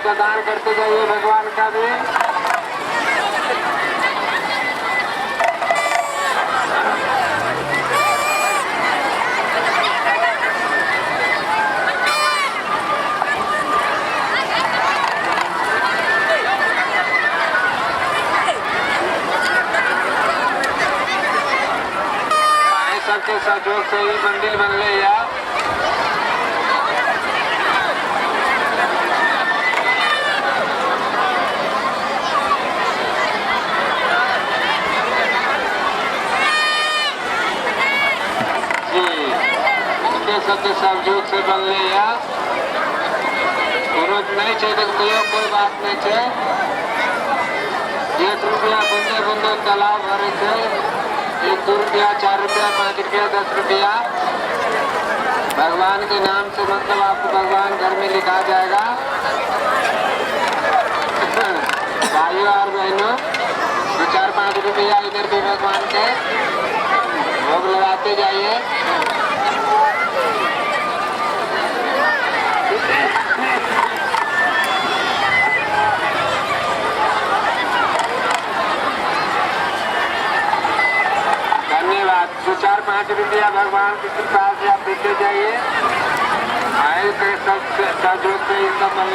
का दान करते जाइए भगवान का भी। सबके सहयोग से ही मंदिर बनले या सबके सहयोग से बनले या नहीं चाहिए कोई बात नहीं है। 1 रुपया बंदे बंदे तालाब भरे थे। 1 2 रुपया 4 रुपया 5 रुपया 10 रुपया भगवान के नाम से मतलब आपको भगवान घर में लिखा जाएगा। भाइयों और बहनों 2 4 5 रुपया इधर भी भगवान के भोग लगाते जाइए। धन्यवाद। 2 4 5 रुपया भगवान की कृपा से आप देते जाइए। आए सब सहयोग से इनका मन